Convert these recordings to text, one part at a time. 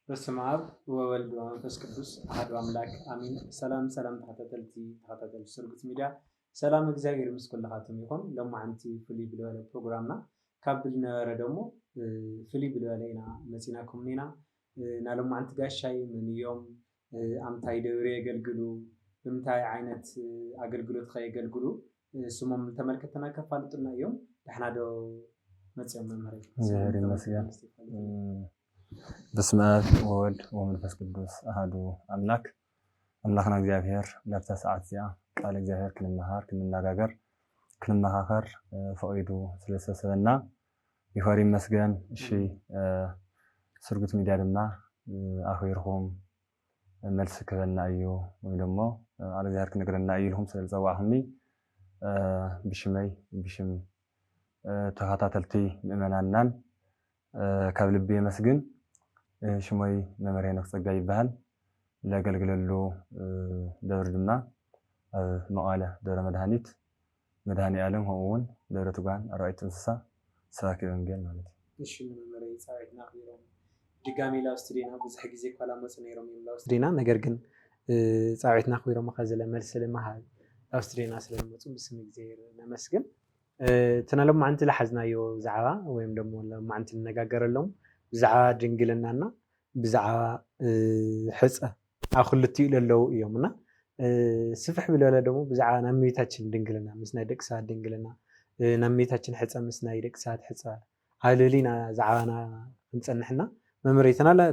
በስመ አብ ወወልድ ወመንፈስ ቅዱስ አሐዱ አምላክ አሜን። ሰላም ተኸታተልቲ ስርጉት ሚዲያ ሰላም እግዚአብሔር ምስ ኩልኻትም ይኹን። ሎማዓንቲ ፍልይ ብልበለ ፕሮግራምና ካብ ዝነበረ ደሞ ፍልይ ብልበለ ኢና መፂናኩም ኔና ናሎማዓንቲ ጋሻይ ምን እዮም ኣምታይ ደብሪ የገልግሉ ብምንታይ ዓይነት ኣገልግሎት ከየገልግሉ ስሞም ተመልከተና ከፋልጡና እዮም። ደሕና ዶ መፅኦም መምህር እግዚአብሔር ይመስገን። በስመ አብ ወወልድ ወመንፈስ ቅዱስ አሐዱ አምላክ አምላክና እግዚአብሔር ለብታ ሰዓት ዚኣ ቃል እግዚአብሔር ክንመሃር ክንነጋገር ክንመኻኸር ፈቂዱ ስለሰሰበና ይኸር ይመስገን። እሺ ስርጉት ሚድያ ድማ ኣኽቢርኩም መልሲ ክበና እዩ ወይ ደሞ ኣብ እግዚአብሔር ክንነግረና እዩ ኢልኩም ስለዝፀዋዕኹምኒ ብሽመይ ብሽም ተኸታተልቲ ምእመናናን ካብ ልቢ የመስግን። ሽሞይ መምህር ሄኖክ ፀጋይ ይበሃል። ለገልግለሉ ደብሪ ድማ ኣብ መቐለ ደብረ መድሃኒት መድሃኒ ዓለም ከምኡውን ደብረ ትጓን ኣርባዕቱ እንስሳ ሰባኪ ወንጌል ማለት እዩ። እሺ መምህር ፀባይትና ኣኽቢሮም ድጋሚ ላብ ስቱዲዮና ብዙሕ ግዜ ኳላ መፁ ነይሮም እዮም ላብ ስቱዲዮና። ነገር ግን ፀባይትና ኣኽቢሮም ከዘለ መልሲ ልመሃብ ላብ ስቱዲዮና ስለዝመፁ ብስም እግዚኣብሔር ነመስግን። ትናሎማዓንቲ ዝሓዝናዮ ዛዕባ ወይም ደሞ ሎማዓንቲ ንነጋገረሎም ብዛዕባ ድንግልናና ብዛዕባ ሕፀ ኣብ ክልቲኡ ለለው እዮምና ስፍሕ ብልበለ ደሞ ብዛዕባ ናይ እመቤታችን ድንግልና ምስ ናይ ደቂ ሰባት ድንግልና ናይ እመቤታችን ሕፀ ምስ ናይ ደቂ ሰባት ሕፀ ኣብ ልዕሊና ዛዕባና ክንፀንሕና መምህር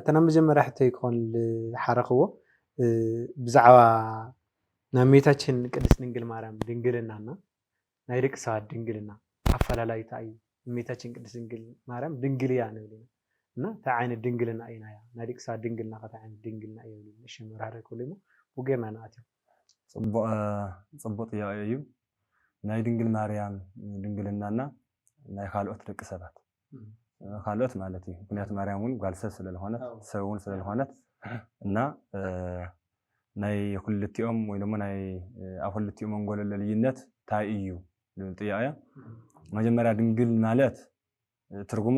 ተና መጀመርያ ሕቶይ ክኾን ዝሓረኽዎ ብዛዕባ ናይ እመቤታችን ቅድስት ድንግል ማርያም ድንግልናና ናይ ደቂ ሰባት ድንግልና ኣፈላላይታ እዩ። እመቤታችን ቅድስት ድንግል ማርያም ድንግል እያ ንብል ኢና እና እንታይ ዓይነት ድንግልና ኢና እያ ናይ ደቂ ሰባት ድንግልና ከ እንታይ ዓይነት ድንግልና እየ ብሉ እሺ መራረ ክብሉ እሞ ውጌርና ንኣትዩ። ፅቡቅ ጥያቄ እዩ። ናይ ድንግል ማርያም ድንግልናና ናይ ካልኦት ደቂ ሰባት ካልኦት ማለት እዩ። ምክንያቱ ማርያም እውን ጓል ሰብ ስለዝኾነት ሰብ እውን ስለዝኾነት እና ናይ ኩልቲኦም ወይ ደሞ ናይ ኣብ ኩልቲኦም መንጎሎ ልዩነት እንታይ እዩ ዝብል ጥያቄ። መጀመርያ ድንግል ማለት ትርጉሙ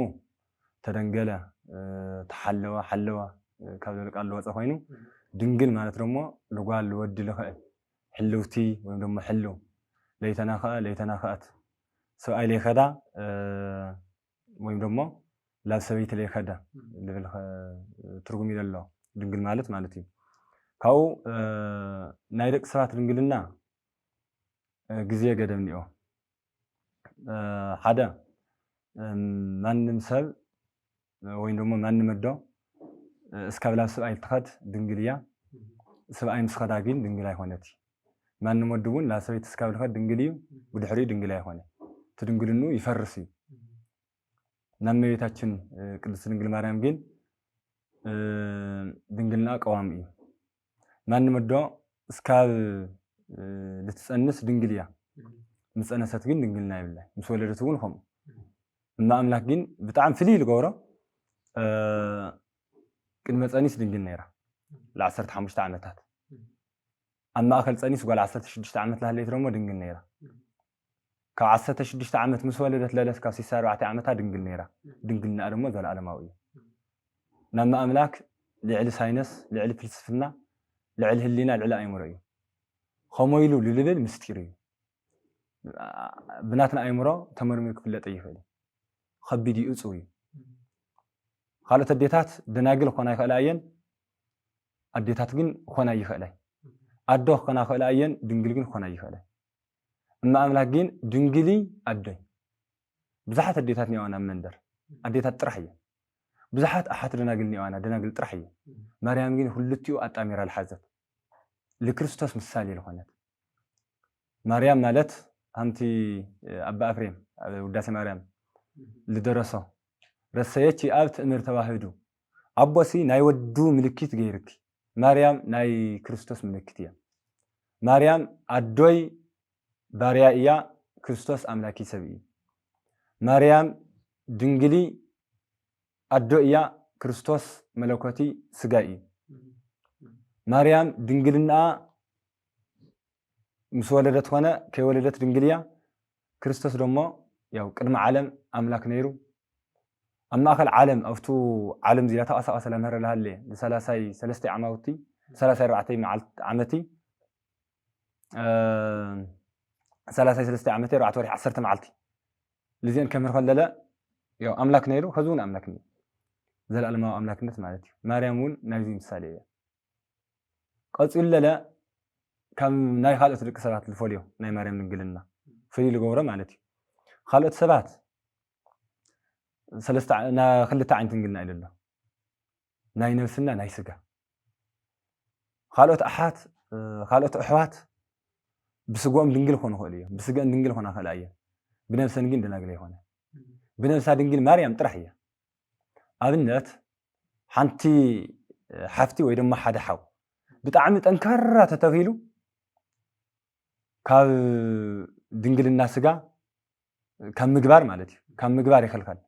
ተደንገለ ተሓለወ ሓለወ ካብ ዝብል ቃል ዝወፀ ኮይኑ ድንግል ማለት ደሞ ልጓል ልወዲ ልኽእል ሕልውቲ ወይ ደሞ ሕልው ለይተናኸአ ለይተናኸአት ሰብኣይ ለይኸዳ ወይ ደሞ ላብ ሰበይቲ ለይኸዳ ዝብል ትርጉም እዩ ዘለዎ ድንግል ማለት እዩ። ካብኡ ናይ ደቂ ሰባት ድንግልና ግዜ ገደብ እኒኦ። ሓደ ማንም ሰብ ወይ ደሞ ማንም ኣዶ እስካብ ላብ ሰብኣይ ትኸድ ድንግል እያ። ሰብኣይ ምስ ኸዳ ግን ድንግል ኣይኮነት። ማንም ወዲ እውን ላብ ሰበይቲ እስካብ ዝኸድ ድንግል እዩ፣ ብድሕሪኡ ድንግል ኣይኮነ። እቲ ድንግልኑ ይፈርስ እዩ። ናብ እመቤታችን ቅድስት ድንግል ማርያም ግን ድንግልና ቀዋሚ እዩ። ማንም ኣዶ እስካብ ልትፀንስ ድንግል እያ። ምስ ፀነሰት ግን ድንግልና የብላን። ምስ ወለደት እውን ከምኡ። እማ ኣምላክ ግን ብጣዕሚ ፍልይ ዝገብሮ ቅድመ ፀኒስ ድንግል ነይራ ል15 ዓመታት። ኣብ ማእኸል ፀኒስ ጓል 16 ዓመት ዝሃለየት ደሞ ድንግል ነይራ። ካብ 16 ዓመት ምስ ወለደት ለለት ካብ 64 ዓመታ ድንግል ነይራ። ድንግልና ደሞ ዘለኣለማዊ እዩ። ናብ ኣምላክ ልዕሊ ሳይነስ ልዕሊ ፍልስፍና ልዕሊ ህሊና ልዕሊ ኣእምሮ እዩ። ከምኡ ኢሉ ልብል ምስጢር እዩ። ብናትና ኣእምሮ ተመርሚሩ ክፍለጥ ይኽእል። ከቢድ እዩ፣ እፁብ እዩ። ካልኦት ኣዴታት ደናግል ክኾና ይኽእላ እየን፣ ኣዴታት ግን ክኾና ይኽእላይ። ኣዶ ክኾና ይኽእላ እየን፣ ድንግል ግን ክኾና ይኽእላይ። እማ ኣምላክ ግን ድንግሊ ኣዶይ። ብዙሓት ኣዴታት እኒአዋና ኣብ መንደር ኣዴታት ጥራሕ እየን። ብዙሓት ኣሓት ደናግል እኒአዋና ደናግል ጥራሕ እየን። ማርያም ግን ኩልቲኡ ኣጣሚራ ዝሓዘት ንክርስቶስ ምሳሌ ዝኾነት ማርያም ማለት ከምቲ ኣባ ኤፍሬም ኣብ ውዳሴ ማርያም ዝደረሶ ረሰየች ኣብ ትእምር ተዋህዱ ኣቦሲ ናይ ወዱ ምልክት ገይርኪ ማርያም ናይ ክርስቶስ ምልክት እያ። ማርያም ኣዶይ ባርያ እያ፣ ክርስቶስ ኣምላኪ ሰብ እዩ። ማርያም ድንግሊ ኣዶ እያ፣ ክርስቶስ መለኮቲ ስጋ እዩ። ማርያም ድንግልና ምስ ወለደት ኮነ ከይወለደት ድንግል እያ። ክርስቶስ ደሞ ያው ቅድሚ ዓለም ኣምላክ ነይሩ أما أخل عالم زيادة أسا لمهر لها اللي لثلاثي 3 عماوتي 3 عمتي 3 عمتي 10 معلتي لزين كمر خللا يو أملاك نيرو خزون أملاك نيرو زل ألما أملاك نت مالتي مريمون نايزي مثالية قلت إلا لا كم ناي خالت لك سبات الفوليو ناي مريم نقلنا فلي لجورة مالتي خالت سبات خلت عين تنقلنا إلى الله ناي نفسنا ناي سجا خالت أحات خالت أحوات بسقوم دنقل خونه خليه بسقا دنقل خونه خلايا بنفس نقل دنقل خونه بنفس دنقل مريم طرحية أبنت حنتي حفتي ويدم ما حدا حاو بتعمل أنكرة تتغيلو كاب دنقل الناس جا كم مقبار مالتي كم مقبار يخلقان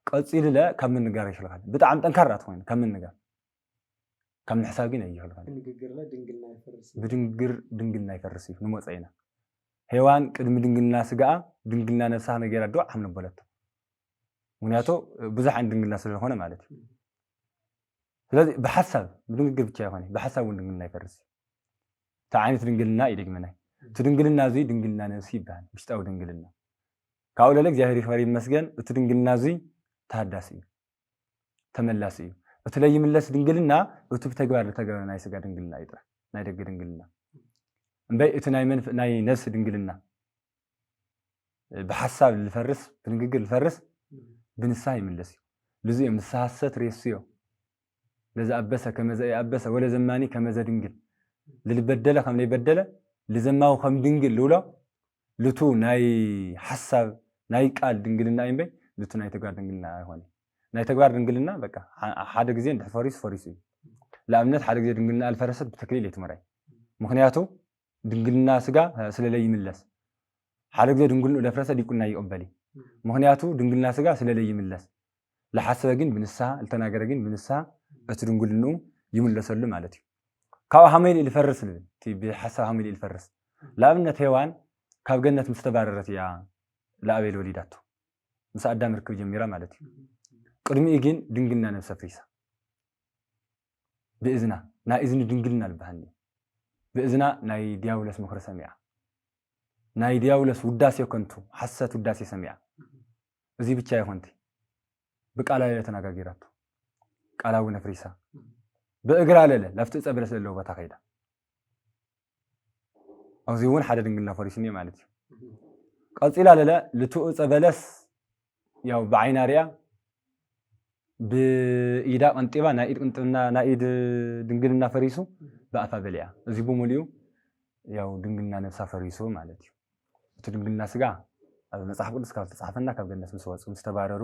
قصير لا كم من نقار يخلقان بتعمل أنكرة وين كم من نقار كم حسابين أيه يخلقان دنقلنا يفرسي نموت عينا هيوان قدم دنقلنا سجا دنقلنا نفسها نجار دوا حمل بلد ونياتو بزح عند دنقلنا سلخونه مالتي لذي بحسب بدون قلب تشافني بحسب ودنقلنا يفرسي تعاني تدنقلنا يدق منه تدنقلنا زي دنقلنا نسيبها مش تاو دنقلنا كاولا لك جاهري خبري مسجن تدنقلنا زي تهداسي تملاسي وتلاقي من لاس دنقلنا وتبتجوار ناي سجا دنقلنا يطرح ناي دق دنقلنا مبي اتناي من ناي نفس دنقلنا بحسب الفرس تدنقل الفرس بنساي من لسي لزي من ساسات ريسيو لذا أبسه كما زي أبسه ولا زماني كما زي دنقل اللي بدله خم اللي بدله لزماه خم دنقل لولا لتو ناي حسب ناي قال دنقلنا ينبي لتو ناي تقار دنقلنا هوني ناي تقار دنقلنا بقى حدا جزين ده فريسي لا أمنت حدا جزين دنقلنا الفرسات بتكليل يتمري مخنياته دنقلنا سجا سلالي ملس حدا جزين دنقلنا الفرسات دي كنا يقبلي مخنياته دنقلنا سجا سلالي ملس لحسب جن بنسها التناجر جن بنسها بتدنقلنو يملس له مالتي كاو حميل اللي فرس له تي بحسب حميل اللي فرس لا أمنت هيوان كاب جنة مستبررت يا لا أبي الوليداتو مس أدم ركب جميرة مالتي قدمي يجين دنقلنا نفس فريسة بإذنه نا إذن دنقلنا البهني بإذنه ناي دياولس مخر سميع ناي دياولس وداسي كنتو حسات وداسي سميع زي بتشاي هونتي بقالا يتناغاغيراتو قالاو نفريسا بأقرا له لفت صبرس له بتاخيدا او زيون حدا دنقلنا فريسني مالتي قصيلا له لتو صبلس ያው በአይናሪያ በኢዳ አንጤባ ናኢድ እንጥና ናኢድ ድንግልና ፈሪሱ በአፋ በሊያ እዚ በሙሊው ያው ድንግልና ነፍሳ ፈሪሱ ማለት ነው ድንግልና ስጋ ኣብ መጽሐፍ ቅዱስ ካብ ተጻፈና ካብ ገነት መስዋዕት ምስተባረሩ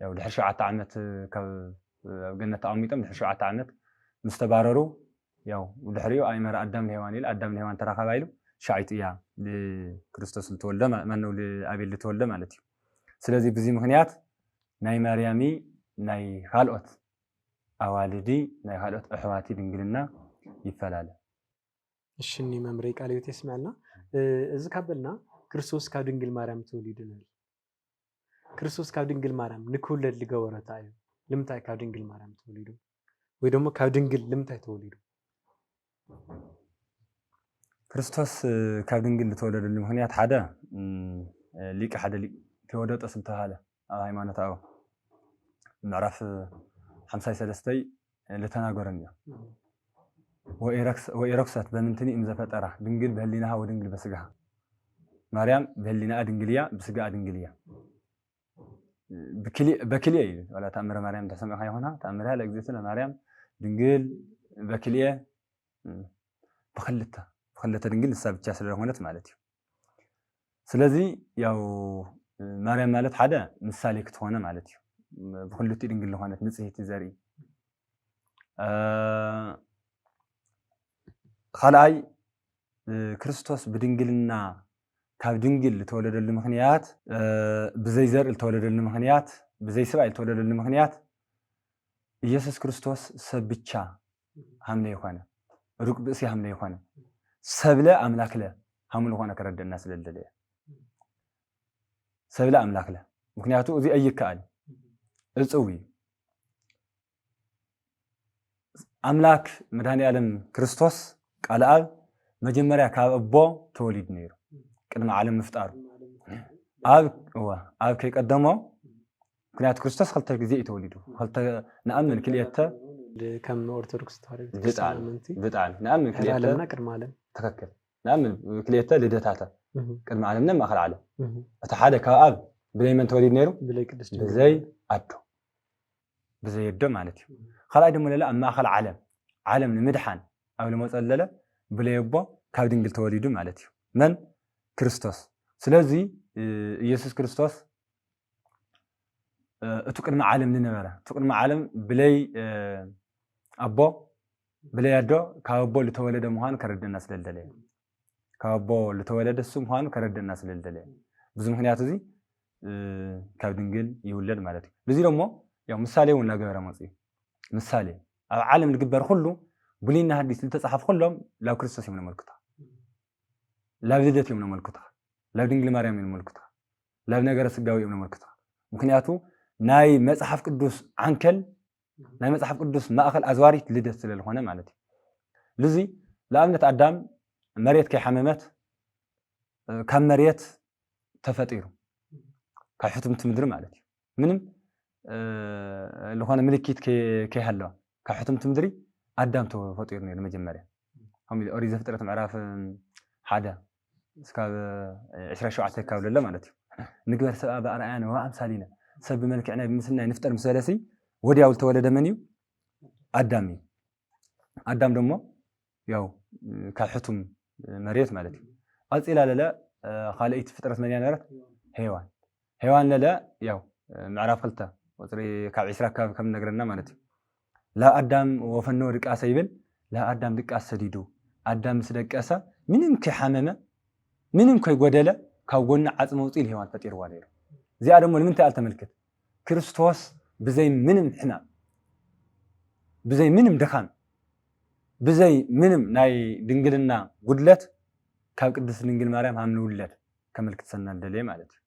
ያው ለ7 ዓመት ካብ ገነት አሚጠም ለ7 ዓመት ምስተባረሩ ያው ድሕሪው አይመር አዳም ለሔዋን ይል አዳም ለሔዋን ተራኸባይሉ ሻይጥያ ለክርስቶስ ልተወልደ ማነው ለአቤል ልተወልደ ማለት ነው ስለዚህ በዚህ ምክንያት ናይ ማርያሚ ናይ ካልኦት አዋልዲ ናይ ካልኦት አሕዋቲ ድንግልና ይፈላል እሺኒ መምሬ ቃል ይተስማልና እዚ ካብልና ክርስቶስ ካብ ድንግል ማርያም ተወሊድናል ክርስቶስ ካብ ድንግል ማርያም ንክውለድ ልገበረታ እዩ ልምታይ ካብ ድንግል ማርያም ተወሊዱ ወይ ደግሞ ካብ ድንግል ልምታይ ተወሊዱ ክርስቶስ ካብ ድንግል ተወለደሉ ምክንያት ሓደ ሊቅ ሓደ ሊቅ ቴዎዶጦስ እንተሃለ ሃይማኖታው ምዕራፍ 53 ለተናገረኛ ወኢረክሰት በምንትኒ እምዘፈጠራ ድንግል በህሊናها ወድንግል በስጋها ማርያም በህሊናها ድንግልያ በስጋها ድንግልያ በክልኤ ወላ ተአምረ ማርያም ተሰምዐ ይሆና ተአምረها ለእግዚእትነ ማርያም ድንግል በክልኤ በخلተ ድንግል እሳ ብቻ ስለሆነት ማለት እዩ ስለዚህ ያው ማርያም ማለት ሓደ ምሳሌ ክትሆነ ማለት እዩ بخلتي ድንግል ለሆነት ንጽሕት ዘርኢ خلای ክርስቶስ በድንግልና ካብ ድንግል ተወለደሉ ምክንያት ብዘይ ዘርኢ ተወለደሉ ምክንያት ብዘይ ሰብኣይ ተወለደሉ ምክንያት ኢየሱስ ክርስቶስ ሰብ ብቻ ሐምለ ይኾነ ሩቅ ብእሲ ሐምለ ይኾነ ሰብለ አምላክለ ሐምለ ሆነ ከረደና ስለለለ ሰብለ አምላክለ ምክንያቱ እዚ አይካል እጽዊ አምላክ መድኃኔ ዓለም ክርስቶስ ቃል አብ መጀመሪያ ካብ እቦ ተወሊድ ነይሩ ቅድመ ዓለም ምፍጣሩ ኣብ ከይቀደሞ ምክንያቱ ክርስቶስ ክልተ ግዜ እዩ ተወሊዱ ክልተ ንኣምን ክልኤተ ከም ኦርቶዶክስ ተዋህዶ ብጣዕሚ ንኣምን ክልኤተ ዓለምና ቅድመ ዓለም ተከክል ንኣምን ክልኤተ ልደታተ ቅድመ ዓለምና ማእኸል ዓለም እቲ ሓደ ካብ ኣብ ብዘይ መን ተወሊድ ነይሩ ብዘይ ኣዶ ብዘይ ኣዶ ማለት እዩ ካልኣይ ደሞ ለለ ኣብ ማእኸል ዓለም ንምድሓን ኣብ ልመፀ ለለ ብዘይ ኣቦ ካብ ድንግል ተወሊዱ ማለት እዩ መን ክርስቶስ ስለዚ ኢየሱስ ክርስቶስ እቱ ቅድመ ዓለም ዝነበረ እቱ ቅድመ ዓለም ብለይ ኣቦ ብለይ ኣዶ ካብ ኣቦ ዝተወለደ ምዃኑ ከረድአና ስለዝደለየ ካብ ኣቦ ዝተወለደ እሱ ምዃኑ ከረድአና ስለዝደለየ ብዙ ምክንያት እዚ ካብ ድንግል ይውለድ ማለት እዩ ለዚ ደሞ ያው ምሳሌ እውን እናገበረ መፅኡ ምሳሌ ኣብ ዓለም ዝግበር ኩሉ ብሉይና ሐዲስ ዝተፃሓፉ ኩሎም ላብ ክርስቶስ እዮም ነመልክቱ ላብ ልደት እዮም ነመልክቱ ላብ ድንግል ማርያም እዮም ነመልክቱ ላብ ነገረ ስጋዊ እዮም ነመልክቱ ምክንያቱ ናይ መጽሐፍ ቅዱስ ዓንከል ናይ መጽሐፍ ቅዱስ ማእኸል ኣዝዋሪት ልደት ስለዝኾነ ማለት እዩ ለዚ ለኣብነት ኣዳም መሬት ከይሓመመት ካብ መሬት ተፈጢሩ ካብ ሕቱምቲ ምድሪ ማለት እዩ ምንም ዝኾነ ምልክት ከይሃለዋ ካብ ሕቱምቲ ምድሪ ኣዳም ተፈጢሩ ነይሩ መጀመርያ ከምኡ ኦሪት ዘፍጥረት ምዕራፍ 1 እስካብ 27 ካብ ዘሎ ማለት እዩ ንግበር ሰብኣ ብኣርኣያና ወኣምሳሊና ሰብ ብመልክዕና ብምስልና ንፍጠር ምስ በለሲ ወዲያው ዝተወለደ መን እዩ ኣዳም እዩ ኣዳም ደሞ ያው ካብ ሕቱም መሬት ማለት እዩ ኣልፂላ ለለ ካልአይቲ ፍጥረት መን እያ ነበረት ሄዋን ለለ ያው ምዕራፍ 2 ቁፅሪ ካብ 20 ከም ነገረና ማለት እዩ ላ ኣዳም ወፈኖ ድቃሰ ይብል ላ ኣዳም ድቃስ ሰዲዱ ኣዳም ምስ ደቀሰ ምንም ከይሓመመ ምንም ከይጎደለ ካብ ጎና ዓፅመ ውፅኢል ሄዋን ፈጢርዋ ነይሩ እዚኣ ደሞ ንምንታይ ኣልተመልክት ክርስቶስ ብዘይ ምንም ሕማም ብዘይ ምንም ድኻም ብዘይ ምንም ናይ ድንግልና ጉድለት ካብ ቅድስት ድንግል ማርያም ሃም ንውለድ ከመልክት ሰና እንደለየ ማለት እዩ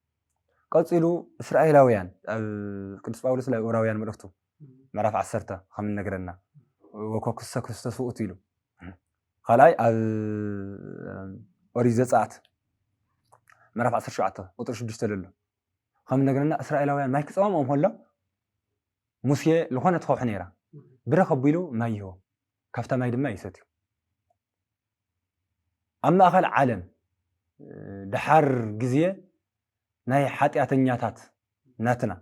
ቀፂሉ እስራኤላውያን ቅዱስ ጳውሎስ ላይ ዕብራውያን መልእክቱ ምዕራፍ 10 ከም ነገረና ወኮክሰ ክርስቶስ ውእቱ ኢሉ ካልኣይ ኣብ ኦሪት ዘፀአት ምዕራፍ 17 ቁጥሪ 6 ዘሎ ከም ነገረና እስራኤላውያን ማይ ክፀምኦም ከሎ ሙሴ ዝኾነ ትኸውሕ ነይራ ብረ ከቢሉ ማይ ይህቦ ካብታ ማይ ድማ ይሰትዩ ኣብ ማእኸል ዓለም ድሓር ግዜ ናይ ሓጢአተኛታት ናትና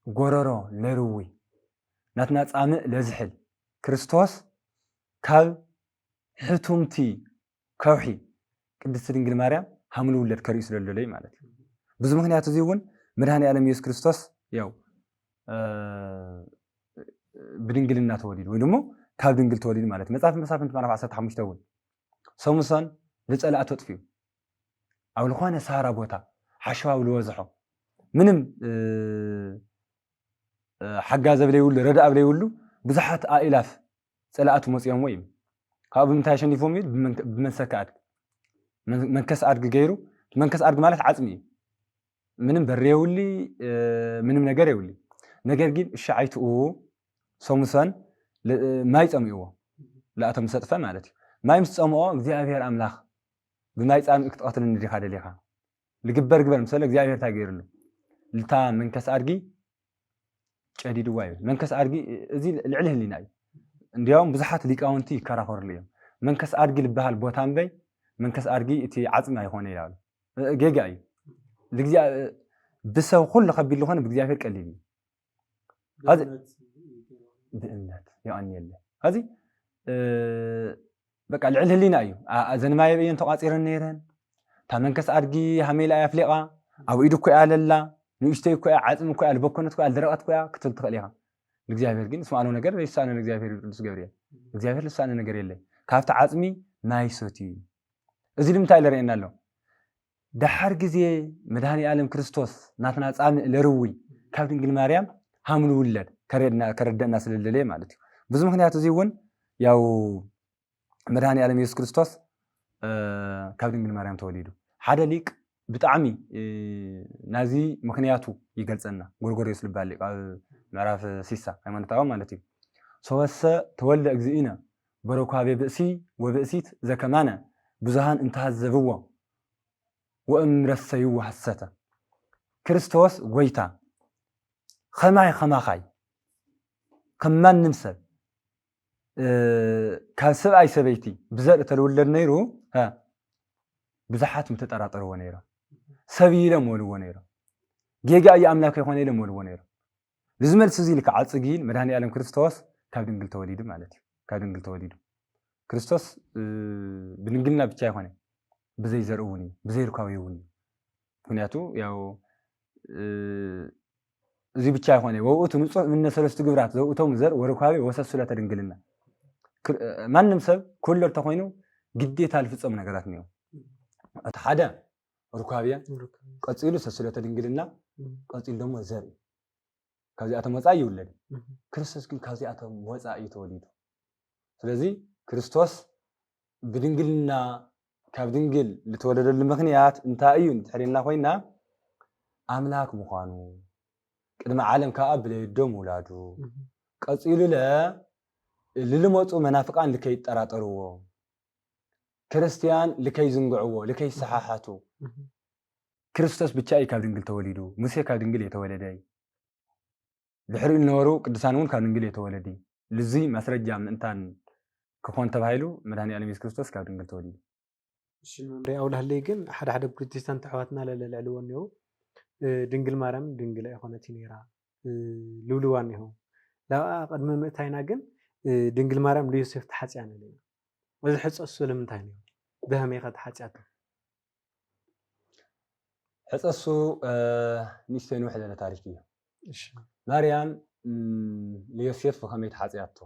ጎረሮ ለርዊ ናትና ፃምእ ለዝሕል ክርስቶስ ካብ ሕቱምቲ ከውሒ ቅድስት ድንግል ማርያም ሃምሉ ውለድ ከርእዩ ስለለለይ ማለት እዩ ብዙ ምክንያት እዚ እውን መድኃኔ ዓለም ኢየሱስ ክርስቶስ ያው ብድንግልና ተወሊዱ ወይ ደሞ ካብ ድንግል ተወሊዱ ማለት እዩ መጽሓፍ መሳፍንት ምዕራፍ 15 እውን ሰሙሶን ዝፀላእ ተጥፊዩ ኣብ ዝኾነ ሳራ ቦታ ሓሸዋው ዝወዝሖ ምንም ሓጋዝ ዘይብሉ ረዳእ ዘይብሉ ብዙሓት ኣእላፍ ፀላእቱ መፅኦም ወይ ካብ ብምንታይ ሸኒፎም እዩ ብመንሰካ ኣድግ መንከስ ኣድግ ገይሩ መንከስ ኣድግ ማለት ዓፅሚ እዩ ምንም በሪ የውሊ ምንም ነገር የውሊ ነገር ግን እሻዓይትኡ ሰሙሶን ማይ ፀሚእዎ ለኣቶም ሰጥፈ ማለት እዩ ማይ ምስ ፀምኦ እግዚአብሔር ኣምላኽ ብማይ ፃምእ ክትቀትል ንዲኻ ደሊኻ ልግበር ግበር ምሰለ እግዚአብሔር እንታይ ገይሩሉ ልታ መንከስ ኣድጊ ጨዲድዋ እዩ መንከስ ኣድጊ እዚ ልዕሊ ህሊና እዩ እንዲያውም ብዙሓት ሊቃውንቲ ይከራኸሩሉ እዮም መንከስ ኣድጊ ዝበሃል ቦታ እምበይ መንከስ ኣድጊ እቲ ዓፅሚ ኣይኮነ ይላሉ ጌጋ እዩ ብሰብ ኩሉ ከቢድ ዝኾነ ብእግዚአብሔር ቀሊል እዩ ብእምነት ይቀኒየለ ሕዚ በቃ ልዕሊ ህሊና እዩ ዘንማየ እየን ተቋፂረን ነይረን እታ መንከስ ኣድጊ ሃሜላ እያ ፍሊቓ ኣብ ኢዱ እኮ እያ ለላ ንእሽተይ እኮ እያ ዓፅሚ እኮ እያ ልበኮነት እኮ እያ ልደረቐት እኮ እያ ክትብል ትኽእል ኢኻ እግዚአብሔር ግን ስማዕነው ነገር ዘይሳነ እግዚአብሔር ቅዱስ ገብርኤል እግዚአብሔር ልሳነ ነገር የለ ካብቲ ዓፅሚ ማይ ሰትዩ እዚ ንምንታይ ለርእየና ኣሎ ድሓር ግዜ መድኃኔ ዓለም ክርስቶስ ናትና ፃምእ ለርዊ ካብ ድንግል ማርያም ሃምሉ ውለድ ከረደአና ስለለለየ ማለት እዩ ብዙ ምክንያት እዚ እውን ያው መድኃኔ ዓለም ኢየሱስ ክርስቶስ ካብ ድንግል ማርያም ተወሊዱ ሓደ ሊቅ بتعمي نازي مخنياتو يقلصنا غرغوريوس لبالي معرف سيسا هيمان تاو مالتي سوسه تولد اجزينا بركابي بئسي وبئسيت زكمانا بزهان انتهزبوا وامرسيو حسته كريستوس غويتا خماي خماخاي كمان نمسل كان سبعي سبيتي بزر تلولد نيرو ها بزحات متطراطرو نيرو سبيله مولو نيرو جيجا اي املاك يكون يله مولو نيرو لزمل سزي لك عصقين مدهني عالم كريستوس ካብ ድንግል ተወሊዱ ማለት እዩ ካብ ድንግል ተወሊዱ ክርስቶስ ብድንግልና ብቻ ይኾነ ብዘይ ዘርኡኒ ብዘይ ርካዊውኒ ምክንያቱ ያው እዚ ብቻ ይኾነ ወውቱ ንጹህ ምን ሰለስቱ ግብራት ዘውቶም ዘር ወርካዊ ወሰሱለ ተድንግልና ማንም ሰብ ኩሉ ተኾይኑ ግዴታ ልፍጸም ነገራት ነው እቲ ሓደ ርካቢያ ቀጽሉ ሰሱለ ተድንግልና ቀጽሉ ደሞ ዘር كازي أتم وصاء يولد كريستوس كل كازي أتم وصاء يتولد فلذي كريستوس بدنجلنا كابدنجل لتولد المخنيات انتايون تحرينا خوينا أملاك مخانو كدما عالم كأب ليدوم ولادو قصيلو لا للموتو منافقان لكي يتطراطروا كريستيان لكي يزنقعوا لكي يصححاتو كريستوس بتشاي كابدنجل تولدو موسى كابدنجل يتولداي بحر النورو قدسانون كان انجلي يتولدي لزي مسرجا من انتان كخون تبايلو مدهني على يسوع كريستوس كان انجل تولدي شنو ري اول هليكن حدا بروتستانت حواتنا للعلوان يو دنجل مارم دنجل يخونتي نيرا لولوان يو لا قدم متاينا كن دنجل مارم ليوسف تحصيانه لي وز حصص لمنتاي نيو بهم يخد حصياته حصصو نيستين وحده لتاريخيه እሺ ማርያም ለዮሴፍ በከመይ ተሐጽያቶ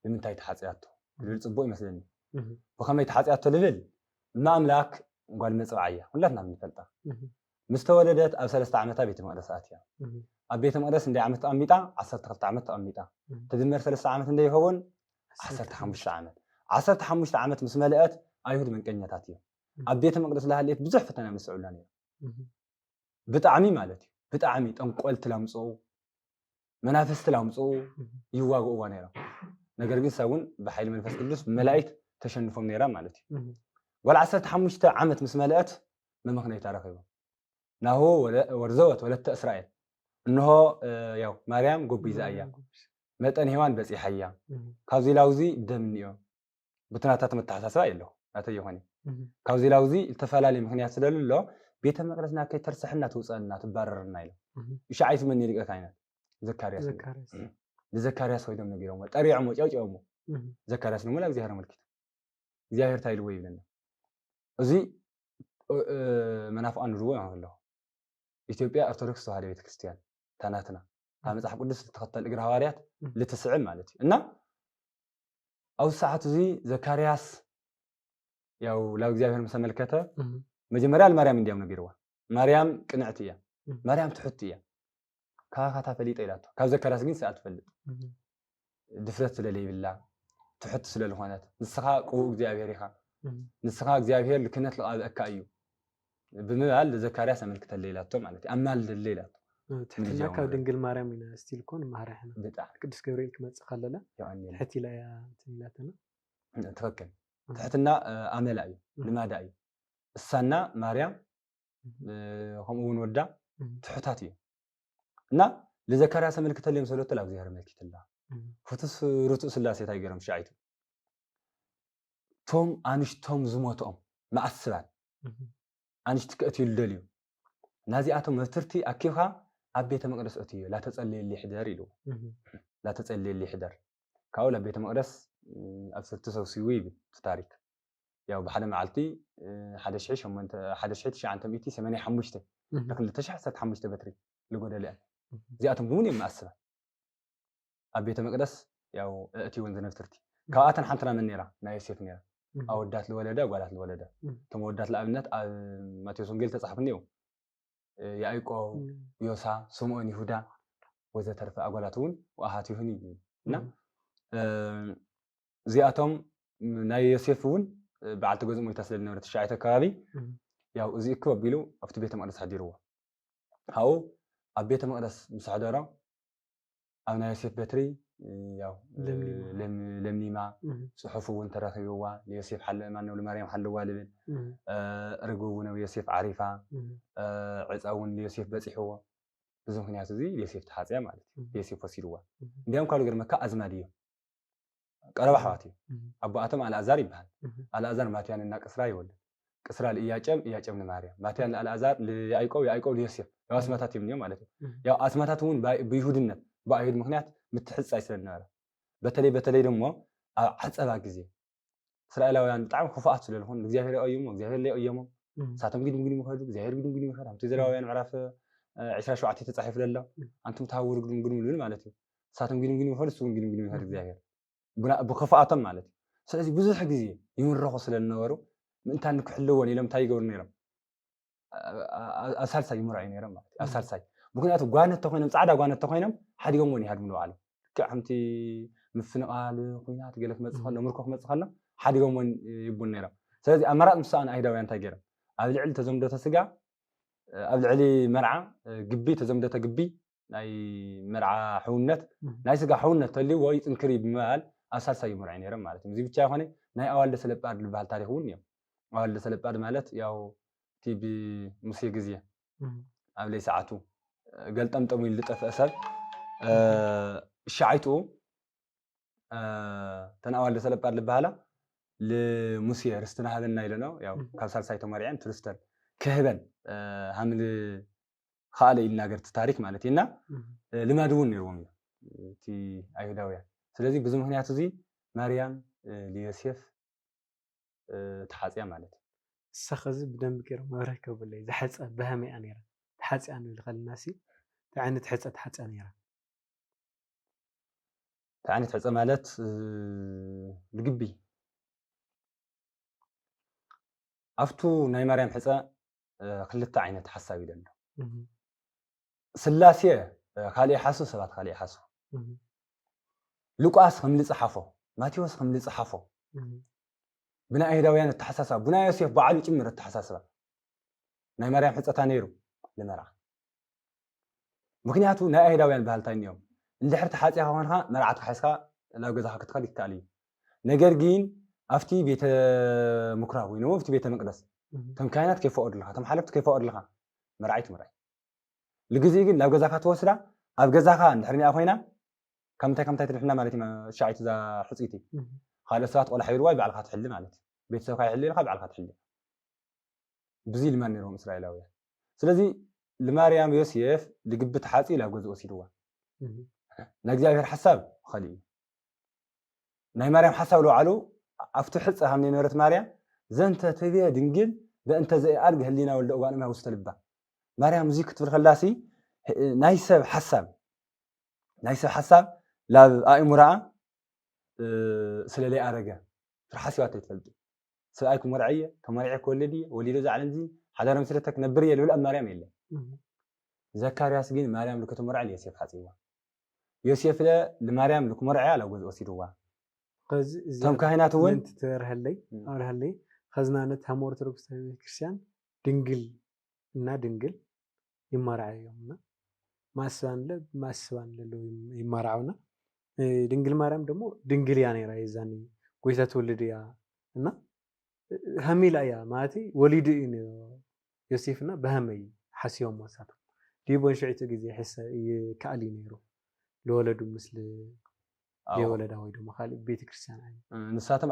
ለምንታይ ተሐጽያቶ ልብል ጽቦ ይመስለኒ በከመይ ተሐጽያቶ ልብል ማምላክ እንኳን መጽዋዕያ ሁላትና ምንፈልጣ مستولدت أب 3 عامات بيت مقدس آتيا أب بيت مقدس عندي عامات أميتا 12 عامات أميتا تدمر 3 عامات عندي هون 15 عامات 15 عامات مسملئات أيهود من كنياتاتيا أب بيت مقدس لها ليت بزح فتنا مسعولانيا بتعمي مالتي بتعمي تنقل تلامصو منافس تلامصو يواغو وانيرا ነገር ግን ሰውን በኃይል መንፈስ ቅዱስ መላእክት ተሸንፎም ነራ ማለት እዩ ወላ 15 ዓመት ምስ መላእክት መምኽነይ ታረኸዩ ናሆ ወርዘወት ወለተ እስራኤል እንሆ ያው ማርያም ጎብይዛያ መጠን ሔዋን በጽሐያ ካብዚ ላውዚ ደምኒዮ ብትናታት መተሐሳሰባ የለው አተ ይሆኒ ካብዚ ላውዚ ተፈላሊ ምክንያት ስለልሎ ቤተ መቅደስና ከይተርሰሕና ተውጻና ተባረርና ይለው ይሻዓይት ምን ይልቀ ካይናት ዘካርያስ ወይደም ነግረው ጠሪዕሞ ጫውጫውሞ ዘካርያስ ነው ማለት እግዚአብሔር መልክት እግዚአብሔር ታይል ወይ ይለና እዚ መናፍቃን ሩው አለው ኢትዮጵያ ኦርቶዶክስ ተዋህዶ ቤተክርስቲያን ታናትና ታመጽሐፍ ቅዱስ ተከተል እግር ሐዋርያት ለተስዕም ማለት እና አው ሰዓት እዚ ዘካርያስ ያው ላው እግዚአብሔር መሰመልከተ መጀመሪያ ለማርያም እንዲያም ነግረዋ ማርያም ቅንዕትያ ማርያም ትሑትያ ካካታ ፈሊጠ ይላቶ ካብ ዘካርያስ ግን ሰዓት ፈልጥ ድፍረት ስለሌብላ ትሑት ስለልኾነት ንስኻ ቆው እግዚአብሔር ይኻ ንስኻ እግዚአብሔር ልክነት ለቃበካ እዩ ብምባል ዘካርያስ አመልክተ ሌላቶ ማለት አማል ሌላቶ ትሕትና ካብ ድንግል ማርያም ኢና ስቲል ኮን ማህራህና በጣም ቅዱስ ገብርኤል ክመጽ ካለለ ትሕቲ ላይ ትንላተና ተፈከም ትሕትና አመላ እዩ ልማዳ እዩ እሳና ማርያም ከምኡውን ወዳ ትሑታት እዩ እና ለዘካርያስ አመልክተ ለም ሰሎተ ላ እግዚአብሔር መልክተላ ፍቱስ ርቱዕ ስላሴ ታይገረም ሻይቱ ቶም አንሽቶም ዝሞቶም ማዕስባን አንሽት ከእት ይልደልዩ ናዚአቶም መፍትርቲ አኪብኻ ኣብ ቤተ መቅደስ እትዩ ላ ተጸልይሊ ይሕደር ኢሉ ላ ተጸልይሊ ይሕደር ካው ላ ቤተ መቅደስ ኣብ ተሰውሲው ይብል ታሪክ ያው በሓደ መዓልቲ 1985 ለክል ተሻሕሰት 5 በትሪ ለጎደለ ዚአቶም ጉሙን የማስባ ኣብ ቤተ መቅደስ ያው እትዩ ወንዝ ነፍትርቲ ካብኣተን ሓንተና ምን ነራ ናይ ዮሴፍ ነራ أودات الولدة وقالت الولدة ثم ودات الأبنات ماتيوس وانجيل تصحفني يعقوب يوسع سمعون يهودا وذا ترفع أقولاتون وأهاتيهني نا زياتهم ناي يوسفون بعد تجوز ميتسل نورة الشعية كابي ያው እዚ ክበቢሉ ኣብቲ ቤተ መቅደስ ሓዲርዎ ሃው ኣብ ቤተ መቅደስ ምስ ሓደረ ኣብ ናይ ዮሴፍ በትሪ ያው ለምሊማ ጽሑፍ እውን ተረኺብዋ ለዮሴፍ ማነው ለማርያም ሓለዋ ልብል ርግብ እውን ዮሴፍ ዓሪፋ ዕፃውን ለዮሴፍ በፂሕዎ ብዙ ምክንያት እዚ ለዮሴፍ ተሓፅያ ማለት እዩ ለዮሴፍ ወሲድዋ እንዲያም ካልኦ ገርመካ ኣዝማድ እዮም ቀረባ ኣሕዋት እዮም ኣቦኣቶም ኣልዓዛር ይበሃል ኣልዓዛር ማትያን እና ቅስራ ይወልድ ቅስራ ለኢያጨም ንማርያም ማትያን ለኣልዓዛር ለያዕቆብ ለዮሴፍ ያው ኣስማታት እዮም ማለት እዩ ያው ኣስማታት እውን ብይሁድነት በአይሁድ ምክንያት ምትሕጻይ ስለነበረ በተለይ ደግሞ ዓፀባ ግዜ እስራኤላውያን በጣም ክፉኣት ስለዝኾኑ እግዚአብሔር ለይቆየሞ ሳቶም ግድም ይኸዱ እግዚአብሔር ግድም ይኸዱ ኣብቲ ዘሌዋውያን ምዕራፍ 27 ተጻሒፉ ዘሎ አንቱም ታውሩ ግድም ይብል ማለት እዩ ሳቶም ግድም ይኸዱ እሱን ግድም ይኸዱ እግዚአብሔር ብክፉኣቶም ማለት እዩ ስለዚህ ብዙሕ ግዜ ይምረኹ ስለነበሩ ምንታን ክሕልወን ኢሎም እንታይ ይገብሩ ነይሮም ኣሳልሳይ ይምርዓዩ ነይሮም ማለት እዩ ኣሳልሳይ ምክንያቱ ጓነት ተኮይኖም ጻዕዳ ጓነት ተኮይኖም ሓዲጎም እውን ይሃድሙ ነው ዓለም ከምቲ ምፍንቃል ኩናት ገለ ክመጽእ ከሎ ምርኮ ክመጽእ ከሎ ሓዲጎም እውን ይቡን ነይሮም ስለዚ ኣመራጥ ምሳን ኣይሁዳውያን እንታይ ገይሮም ኣብ ልዕሊ ተዘምዶተ ስጋ ኣብ ልዕሊ መርዓ ግቢ ተዘምዶተ ግቢ ናይ መርዓ ሕውነት ናይ ስጋ ሕውነት ተልዩ ወይ ጥንክሪ ብምባል ኣሳልሳይ ይምርዓዩ ነይሮም ማለት እዩ እዚ ብቻ ይኾነ ናይ ኣዋልደ ሰለጳድ ዝበሃል ታሪክ እውን እዮም ኣዋልደ ሰለጳድ ማለት ያው እቲ ብሙሴ ግዜ ኣብ ለይ ሰዓቱ ገልጠምጠሙ ይልጠፈ ሰብ ሻዓይቱ ተናዋልደ ሰለጳድ ዝበሃላ ለሙሴ ርስትና ሃበና ኢለኖ ያው ካብ ሳልሳይ ተመሪዐን ትርስተን ክህበን ሃምል ካለ ይናገርት ታሪክ ማለት ይና ልማድውን ነይሮም እቲ ኣይሁዳውያን ስለዚህ ብዙ ምክንያት እዚ ማርያም ለዮሴፍ ተሓጽያ ማለት ሰኸዚ ብደንብ ገይሮም መብረከብለይ ዝሓጸ በህመያ ነይራ ተሓጽያ ንብል ከልናሲ تعانت حصة حصانيرا تعانت حصة مالت لقبي أفتو ناي مريم حصة خلت عينت حسابي دلو سلاسية خالي حاسو سبات خالي حاسو لوقاس خملي صحافو ماتيوس خملي صحافو بنا أيداويان التحساسة بنا يوسف بعلي جمر التحساسة ناي مريم حصة تانيرو لمرأة ምክንያቱ ናይ ኣይሁዳውያን ባህልታይ እዮም እንድሕር ተሓጽያ ኾንካ መርዓት ሓይስካ ናብ ገዛኻ ክትከድ ይከኣል እዩ ነገር ግን ኣብቲ ቤተ ምኩራብ ወይ ኣብቲ ቤተ መቅደስ ከም ካህናት ከይፈቀዱልካ ከም ሓለፍቲ ከይፈቀዱልካ መርዓይት ምርዓይ ለግዜ ግን ናብ ገዛኻ ትወስዳ ኣብ ገዛኻ እንድሕርኒኣ ኮይና ከምታይ ትንሕና ማለት እዩ ሻዓይት ዛ ሕጽይቲ ካልኦት ሰባት ቆልዓ ሒርዋ ባዕልካ ትሕሊ ማለት እዩ ቤተሰብካ ይሕሊ ኢልካ ባዕልካ ትሕሊ ብዙ ልማድ ነይሮም እስራኤላውያን ስለዚ لماريام يوسف لقبت حاصي لا جزء وسيدوا نجزاهر حساب خلي ناي مريم حساب لو علو افتح حصها من نورت مريم زنت تبي دنجل بانت زي ارج هلينا ولد اوغان ما وستلبا مريم زي كتب الخلاسي نايسب حساب لا امراه سلالي ارجا فرحسيات تفلد سايكم مرعيه كمرعيه ولدي وليد زعلن زي حدا مسرتك نبريه لول مريم يله زكرياس جين مريم لكتو مرعي يوسف حسيوا يوسف له لمريم لكو مرعي على جزء وسيدوا قز تم كاهنات وين انت ترهلي خزنانه همور تركس كريستيان دنجل እና ድንግል ይማራዩና ማስዋን ለሎ ይማራውና ድንግል ማርያም ደግሞ ድንግል ያ ነራ ይዛኒ ጎይታ ተወልድያ እና ሀሚላያ ማለቴ ወሊድ ዮሴፍና በህመይ حسيوم وساتهم ديبون شعيت جزء حس كألي نيرو لولدوا مثل لولده هويدو مخالف بيت كريستيان عين نساتهم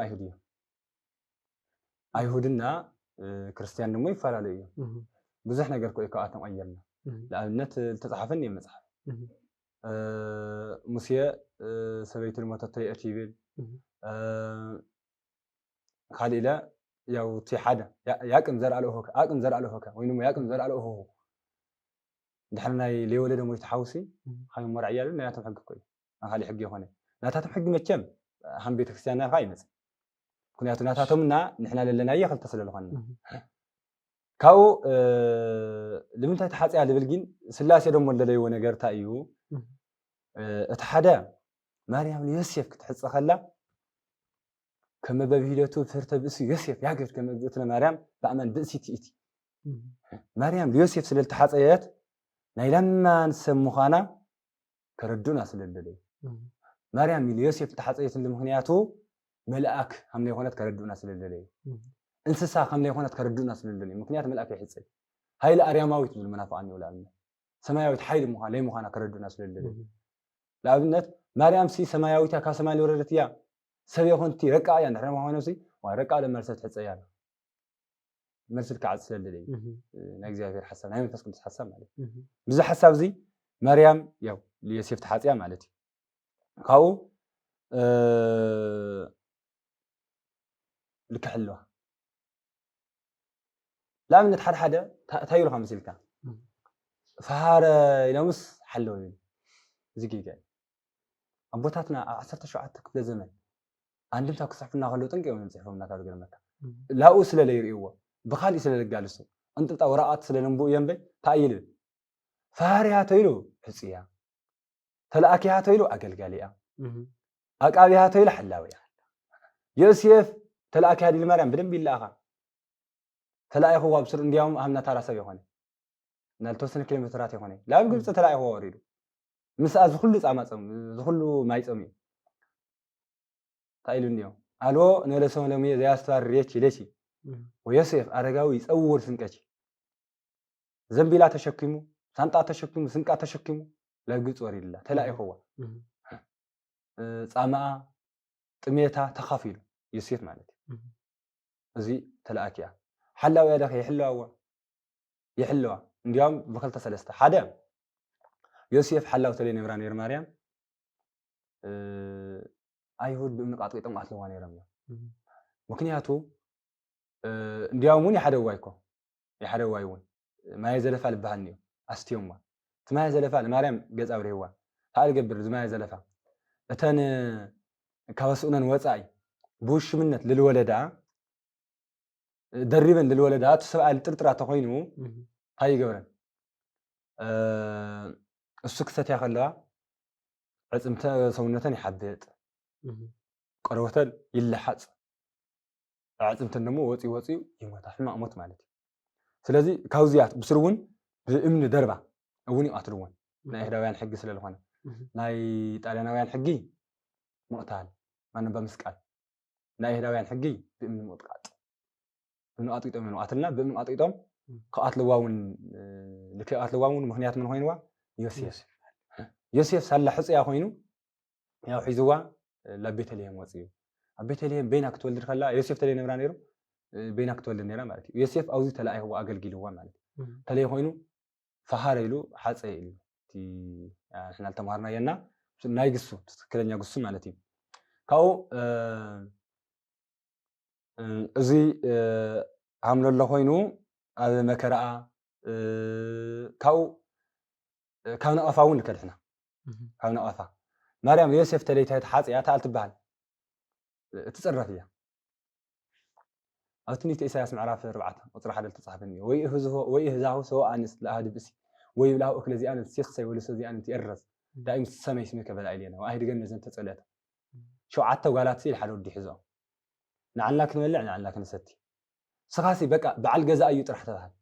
أيهودنا كريستيان نمو يفعل عليه بزحنا قال كوي كاتم أيامنا لأنت تتحفني مصحف مسيا سويت المتطيع تيبل خاليلا ياو تي حدا ياكم زرع له هوكا وينو ياكم زرع له هو دحرنا لي ولده مو يتحوسي هاي مرعيال نياتهم حق كوي خالي حق يهونه ناتاتهم حق متشم هم بيت كريستيانا فايمس كنياتو ناتاتهمنا نحنا لنا يخل تسللخنا كاو لمنتا تحاصي على بلجين سلاسي دم ولله يو ነገር ታዩ اتحدا مريم ليوسف كتحص خلا كما بهيدتو فرت بس يوسف ياقف كما قلتنا مريم بأمان بأسي تيتي ማርያም ለዮሴፍ ስለል ተሓፀየት ናይ ለማን ሰብ ምዃና ከረዱና ስለለለይ ማርያም ለዮሴፍ ተሓፀየት ምክንያቱ መልአክ ከምለ ይኮነት ከረዱና ስለለለይ እንስሳ ከምለ ይኮነት ከረዱና ስለለለይ ምክንያት መልአክ ይሕፀይ ሃይለ አርያማዊት ዝብል መናፍቃን ይውላልና ሰማያዊት ሃይል ምዃን ለይ ምዃና ከረዱና ስለለለይ ለአብነት ማርያም ሲ ሰማያዊት ካብ ሰማይ ወረደት እያ ሰብ ይኹንቲ ረቃ እያ እንድሕር ምዃኖሲ ረቃ ለመርሰት ሕፀያ مرسل كعد سلالي نجزاهير حسب نعم تسكن تحسب مالك بزح حساب زي مريم يو ليسيف تحاتيا مالتي قاو لك حلوة لا من تحد حدا تايلو خمس لك فهار يلمس حلوة زكي جاي أبوتاتنا عصرت شو عتك في زمن عندهم تاكل صحفنا غلو تنقي ونمسحهم نكارو قلمتا لا أوصل لي ريوه بخالي سلالجالسو أنت تورات سلالنبو ينبي تايل فهاريها تيلو حسيا تلاقيها تيلو أقلقاليا أقابيها تيلو حلاويا يوسف تلاقي هذه المريم بدن بالله تلاقي هو بصر اليوم أهم نتارا سوي هوني نالتوسن كيلومترات هوني لا بقول تلاقي هو وريدو مسألة زخلو زعما زخلو ما يسمي تايلو اليوم ألو نلسون لمية زي أستوار ريتشي ليشي ويوسف أرجعوا يصور سنكتي زنبيلا تشكيمو سانتا تشكيمو سنكا تشكيمو لا يقول صوري الله تلاقي هو سامع تميتها تخافيل يوسف مالتي زي تلاقيها حلاوة يا دخي يحلوا اليوم بخلت سلسته حدا يوسف حلاوة تلين إبراهيم مريم أيهود بمنقاطع طمعت لواني رميا مكنياتو እንዲያውም ያሐደዋይኮ ያሐደዋይውን ማይ ዘለፋል ባህልኒው አስቲውማ ትማይ ዘለፋል ማርያም ገጻ ብሬዋ ታል ገብር ዝማይ ዘለፋ እተን ካወስኡነን ወጻይ ቡሽምነት ለልወለዳ ደሪበን ለልወለዳ ተሰብአል ጥርጥራ ተኮይኑ ታይ ገብረን እሱ ክሰት ያኸለዋ ዕጽምተ ሰውነተን ይሐብጥ ቆረወተን ይለሐጽ عزمت النمو وطي يموت حما أموت مالتي سلازي كاوزيات بسرون بإمن دربة أوني أترون ناي هداويان حقي سلالهوانا ناي تاليانويان حقي مقتال ما نبى مسكال ناي هداويان حقي بإمن مقتقات بإمن أطيطهم من أتلنا بإمن أطيطهم كأتلواون لكي أتلواون مهنيات من هوينوا يوسف سال حص يا هوينو يا حيزوا لبيت ليهم وصيو أبيت ليهم بينك تولد خلا يوسف تلين نمرانيرو بينك تولد نيرا مالتي يوسف أوزي تلاقي هو أقل جيلوا مالتي تلاقي هوينو فهاريلو حاص إلو تي إحنا التمارنا ينا نايجسو كلنا جسو مالتي كاو زي عملوا الله هوينو هذا مكرأة كاو كانوا أفاون كلنا كانوا أفا مريم يوسف تلي تحاص يا تعال تبان تصرف فيها أتني تأسيس معرف ربعة وطرح هذا التصحفني ويهزه سواء أنس لا هذا بس ويبلاه أكل زي أنس يخسي ولا زي أنس يرز دائما السما يسميك بالعيلين وأهل جنة زين تسألته شو عدت وقالت سيل حلو دي حزام نعلك نولع نعلك نستي سخاسي بقى بعل جزاء يطرح هذا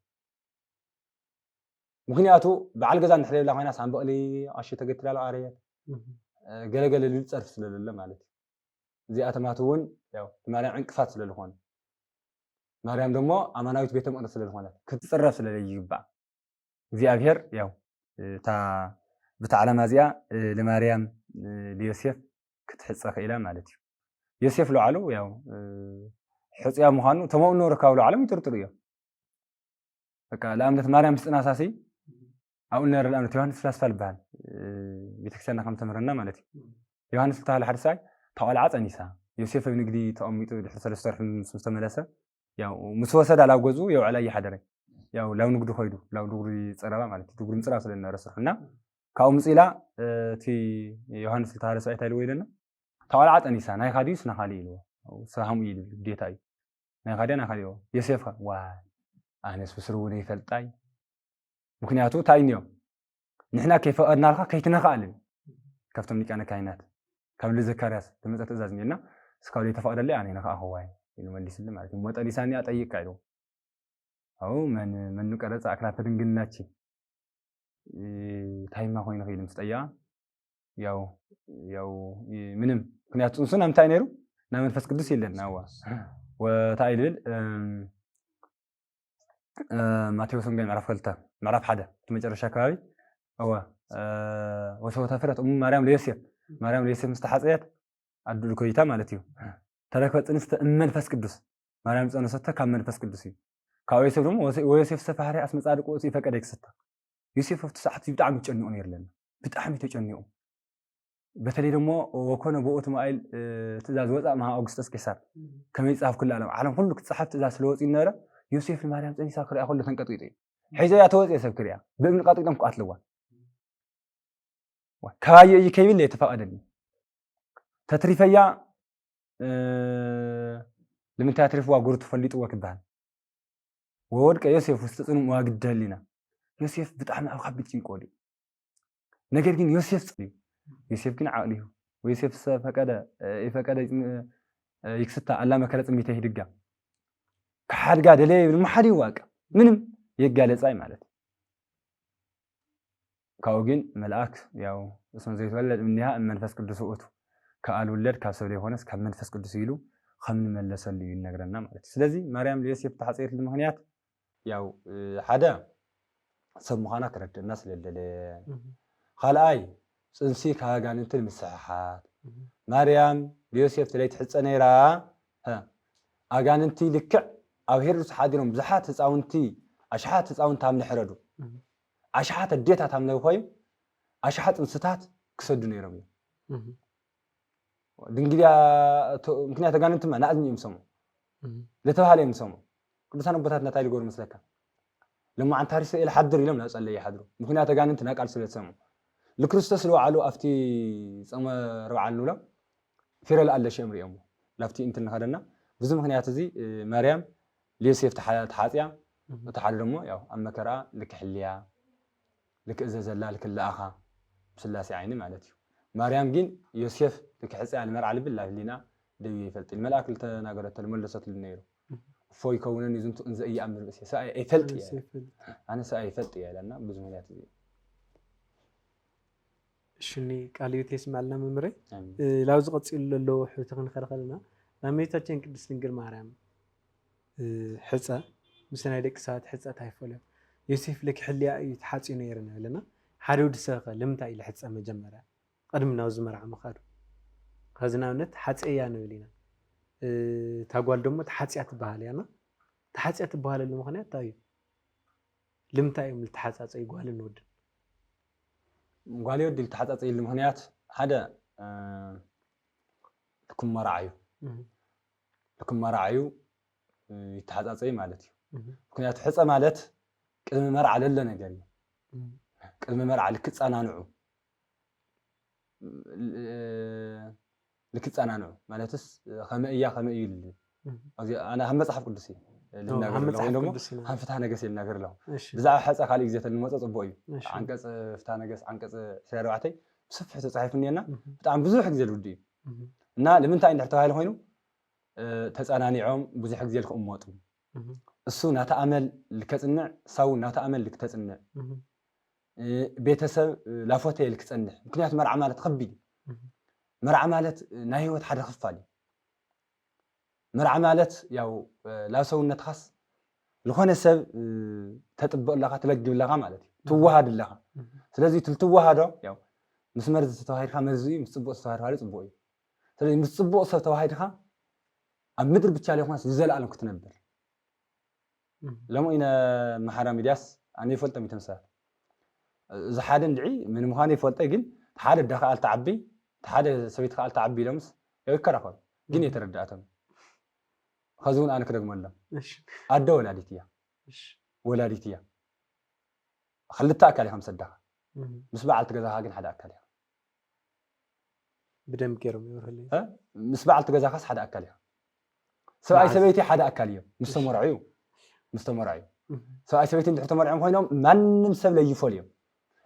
ممكن ياتو بعل جزاء نحلل له ناس عم بقولي أشي تقتل له عارية قال اللي تصرف سلالة مالتي زي أتماتون ياو مريم عنكفات سلالهون مريم دمو أماناويت بيتم أنا سلالهون كتصرف سلالة يجبع زي أبير ياو تا بتعلم هذيا لمريم ليوسف كتحس إلى مالتي يوسف له علو ياو حس يا مهانو تمام نور كاولو علم يترطريه فكا لأمنة مريم بسنا أساسي أقول نرى الأمر يوحنس فلاسفل بهن بيتكسرنا خمسة مرنا مالتي يوحنس تعالى حرساي تعال عاد أنيسا يوسف بن جدي تأميته لحصل الصرح مستملسة يا مسوسة على وجزو يا على أي حدا يا لو نقدر خيدو لو نقدر صرابة مالتي تقول مصر أصل إنه رسولنا كأو مسئلة في يوحنس تعالى ساعتها الويلنا تعال عاد أنيسا ناي خديس نخالي له أو سهم يد ديتاي ناي خدي أنا خديه يوسف واه أنا سبسروني فلتاي ممكن ياتو تاينيو نحنا كيف أدناها كيتنا خالين كفتم لك أنا كائنات كم لزكارياس تمزت أزازنينا سكولي تفقد اللي يعني نخا هواي إنه ملي سلم عليه موت أليساني أتأيي كايرو أو من قرص أكلات دنجلناتي تايما خوين خيل مستيا ያው ምንም ምክንያቱም እሱን አምታይ ነሩ እና መንፈስ ቅዱስ የለና ወታይልል ማቴዎስ ወንጌል ምዕራፍ 2 ምዕራፍ 1 መጨረሻ አካባቢ ወሰወታ ፍረት ማርያም ለዮሴፍ መስተሐጽያት አዱል ኮይታ ማለት እዩ ተረከበ ጽንስተ መንፈስ ቅዱስ ማርያም ጸነሰተ ካብ መንፈስ ቅዱስ እዩ ካብ ዮሴፍ ደግሞ ወዮሴፍ ሰፋሪ አስመጻድቆ ይፈቀደ ይክስታ ዮሴፍ ወፍት ሰዓት ይብጣም ይጨንቁ ነው ይርለና በጣም ይተጨንቁ በተለይ ደግሞ ወኮነ በኦት ማይል ትእዛዝ ወጣ ማ አውግስቶስ ቄሳር ከመይ ጻፍ ኩሉ ዓለም ሁሉ ክትጻፍ ትእዛዝ ስለወጽ ይነረ ዮሴፍ ማርያም ጸኒሳ ክሪያ ሁሉ ተንቀጥቅጥ ሒዘ ያ ተወጽ የሰብ ክሪያ በምን ቀጥቅጠም ቋትለዋ ካየ ይከይብል ለተፈቀደልኝ ተትሪፈያ ለምን ታትሪፍዋ ጉርቱ ፈልጡ ወክባል ወወድቀ ዮሴፍ ውስጥ ጽኑ ዋግደልና ዮሴፍ በጣም አውኻብት ይንቆል ነገር ግን ዮሴፍ ግን ዓቅሊሁ ወዮሴፍ ፈቀደ ይክስታ አላ መከረ ጽሚተ ይድጋ ከሐድጋ ደለይ ምሐዲ ዋቀ ምንም ይጋለጻይ ማለት ካው ግን መልአክ ያው እሱን ዘይተወለድ ምንያ መንፈስ ቅዱስ ወጡ ከአል ወለድ ካሰብ ላይ ሆነስ ከመንፈስ ቅዱስ ይሉ ኸምን መለሰልዩ ይነግረና ማለት ስለዚህ ማርያም ለዮሴፍ ተሐጽየት ለምክንያት ያው ሓደ ሰብ መኻና ከረደና ስለለለ ኻልአይ ጽንሲ ካጋንንት ምስሐሓት ማርያም ለዮሴፍ ተለይት ሕጸ ነይራ አጋንንቲ ልክዕ ኣብ ሄሮድስ ሓዲሮም ብዙሓት ህፃውንቲ ኣሽሓት ህፃውንቲ ኣብ ንሕረዱ ኣሽሓት ኣዴታት ኣብ ነብኾዩ ኣሽሓት ጽንስታት ክሰዱ ነይሮም እዮም ድንግልያ ምክንያት አጋንንቲ ናእዝኒ እዮም ሰሙ ለተባሃለ እዮም ሰሙ ቅዱሳን ኣቦታት ናታይ ልገሩ መስለካ لما عن تاريخ إلى حدر يلم لا أسأل لي حدره ممكن أتجان أنت ناقل سلة سمو لكريستوس لو علو أفتي سما روع النولا في رلا الله شيء مريم لافتي أنت نهارنا بزم ممكن يعتزي مريم ليوسف تحاتيا وتحرمه يا أما كرا لك حليا لك إذا زلا لك الأخا بسلاسي عيني مالتي مريم جين يوسف لك حسي على المرعى بالله لينا دوي فلت الملاك اللي تناقرت الملصت للنيرو فوي كونن يزنت انز اي امر بس ساي يفلط يعني انا ساي يفلط يالنا ብዙ ምክንያት እዚ ሽኒ ቃልዮት ይስማልና መምሬ ላውዝ ቀጽል ለው ሕተ ክንከለከልና ማሜታችን ቅድስት ድንግል ማርያም ሕጻ ምስናይ ደቂ ሰባት ሕጻ ታይፈለ ዮሴፍ ለክ ሕልያ ይተሓጽዩ ነይርና ለና ሓደ ወዲ ሰኸ ለምንታይ ኢለ ሕጻ መጀመሪያ ቀድምናው ዝመርዓ መኻዱ ከዝናውነት ሓጽያ ነው ይልና ታጓል ደሞ ተሐጽያት ባህል ያና ተሐጽያት ባህል ለምክንያት ታዩ ለምታይም ተሐጻጽ ይጓል እንወድ ጓል ይወድ ተሐጻጽ ለምክንያት ሓደ لكم مرعዩ ይተሐጻጽ ማለት እዩ ምክንያት ሕጸ ማለት ቅድመ መርዓ ለለ ነገር እዩ ቅድመ መርዓ ልክጻናንዑ لكتصانانو مالتس خمئيا خمئيل انا هم مصحف قدسي هم فتح نغس ينغر له بزاف حصه خالي غزيت المص صبو እዩ አንቀጽ ፍታ ነገስ አንቀጽ 14 صفحه ተጻሒፍኒና በጣም ብዙ ጊዜ ልውዲ እና ለምንታይ እንደተባለ ሆይኑ ተጻናኒዖም ብዙ ጊዜ ልከመጡ እሱ ናተአመል ልከጽንዕ ሰው ናተአመል ልክተጽንዕ ቤተሰብ ላፎቴ ልክጽንዕ ምክንያት መርዓ ማለት ከቢድ مرعى مالت نايوت حدا خفالي مرعى مالت ياو لا سونا تخص لخونه سب تطبق لها تلقي لها مالتي توهاد لها ስለዚህ ትልትዋሃዶ ያው መስመር ዝተዋሃድካ መዝዩ ምስጽቡቅ ዝተዋሃድካ ጽቡቅ እዩ ስለዚህ ምስጽቡቅ ሰብ ተዋሃድካ ኣብ ምድር ብቻ ላይ ሆነስ ዝዘላለም ክትነብር ለሞይነ ማሐራ ሚዲያስ ኣነ ይፈልጠም ይተምሳል ዝሓደ እንድዒ ምን ምዃነ ይፈልጠ ግን ሓደ ደኻል ተዓቢ ሓደ ሰቤት ቃል ተዓቢ ለምስ ይከራከሩ ግን የተረዳአተም خزون انا كدغمله እሺ አደ ወላዲትያ خلتا አካል ይኸም ሰዳ ምስ በዓል ትገዛኻ ግን ሓደ አካል ይኸም بدم كيرم يورهلي ምስ በዓል ትገዛኻስ ሓደ አካል ይኸም ሰብኣይ ሰበይቲ ሓደ አካል እዮም ምስተመርዑ ሰብኣይ ሰበይቲ እንድሕተመርዑም ኮይኖም ማንም ሰብ ለይፈል እዮም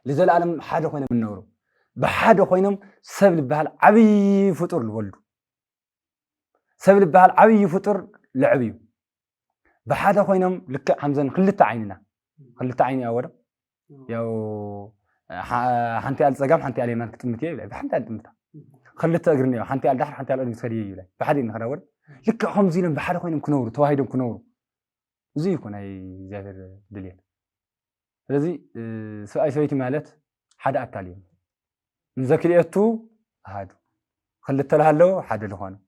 ለዘላለም ሓደ ኮይኖም እንነብሩ بحاجة خوينهم سبل بحال عبي فطور الولد سبل بحال عبي فطور لعبيو بحدا خوينم لك حمزن خلت عيننا خلت عيني أولا يو حنتي على الزجاج حنتي على يمان كتمتي لا بحنتي على الدمتا خلت أجرني حنتي على الدحر حنتي على المسخرية لا بحدا نخرور لك حمزين بحدا خوينم كنور تواهيدم كنور زي يكون هاي زافر دليل لذي سؤال سويتي مالت حدا أكاليم نذكريتو هادو خلت لها له حدا لهونه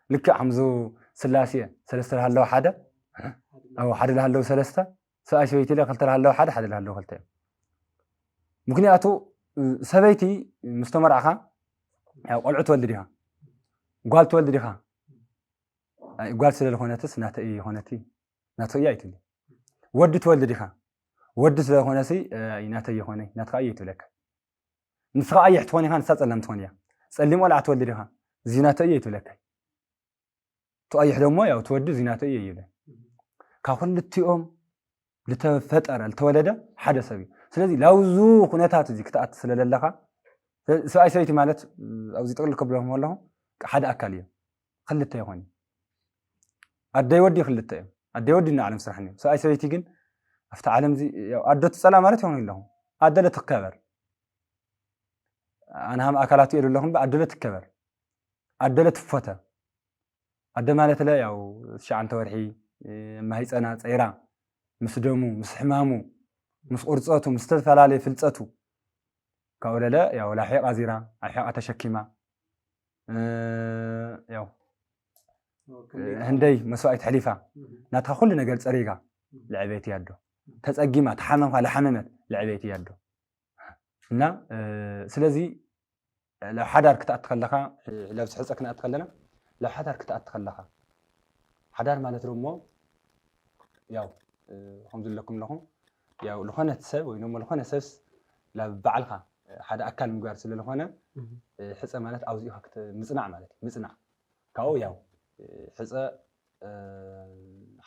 لك حمزو سلاسية سلسة لها له حدا أو حدا لها له سلسة سؤال سويتي لها خلت لها له حدا لها له خلتين ممكن يأتو سبيتي مستمر عخا أو قلعة تولديها قال تولديها قال سلة هونتس ناتي هونتي ناتي يأتي ود تولديها ود سلة هونسي ناتي هوني ناتي لك نسخة أي حتواني خان سألم تونيا سألم ولا تولديها زيناتي يأتي تو أي حدا ما يا تود زيناتي يأتي كأخذ للتيوم لتفتر التولدة حدث بي سلذي لو زو خناتات زي كتأت سلل اللقاء سؤال سويتي مالت أو زي تقول قبلهم والله حدا أكالية خلتها هوني أدي ودي خلتها أدي ودي نعلم سرحني سؤال سويتي جن أفتح عالم زي أدت السلام مالت هوني لهم أدلة تكبر أنا هم أكلاتي إلو لهم بأدلة تكبر أدلة فتة أدى مالت لا يو شعن تورحي ما هي أنا صيران مس دمو مس حمامو مس قرصاتو مس تفلالي فلصتو كاولا لا يا ولا حيقه زيرا حيقه تشكيما ياو هندي مسويت حليفه ناتا كل ነገር صريغا لعبيتي يادو تصقيما تحمم على حممت لعبيتي يادو እና ስለዚህ لو حدار كتات تخلخا لو تحصكنا اتخلنا لو حدار كتات تخلخا حدار ማለት ደግሞ ያው الحمد لله لهم يا لخانة سب وينهم لخانة سبس لبعلها حدا أكل مجار سل لخانة حسة مالت أوزي هكت مصنع مالت مصنع كأو ياو حسة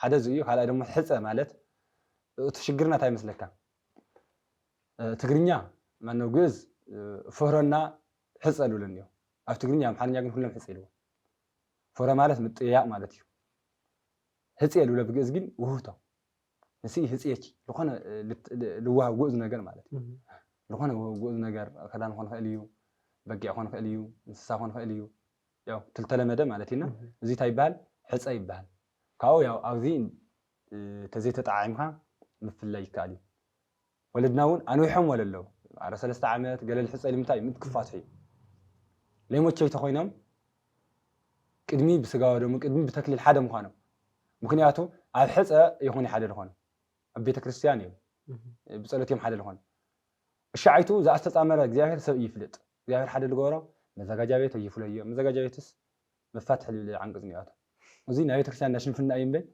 حدا زيه على دم حسة مالت تشجرنا تاي مثلك تقرنيا ما نوجز فهرنا حسة لولنيو أو تقرنيا محلنا يجن كلهم حسة لو فهر مالت متياء مالتيو حسة لولا بجز جن وهوتا نسي هسيتي لخنا لوها جوز نجار مالتي لخنا جوز نجار خدان خان خاليو بقي خان خاليو نسا خان خاليو ياو تلتلمده مالتينا زي تايبال حصا يبال كاو ياو اوزين تزي تطعيمها مفلي كالي ولدناون انو يحم وللو على 3 عامات قال الحصا لمتاي متكفاتحي ليموتشي تخوينم قدمي بسغاو دم قدمي بتكليل حدا مخانو مكنياتو على حصا يخوني حدا لخون بيت كريستيان يوم بصلت يوم حدا لهون الشعيتو إذا استطعمر እግዚአብሔር ሰብ ይፍልጥ እግዚአብሔር حدا لغورو مزاجا بيت يفليه مزاجا بيتس مفاتح العنقز نياته وزي نايت كريستيان ناشن فينا يمبل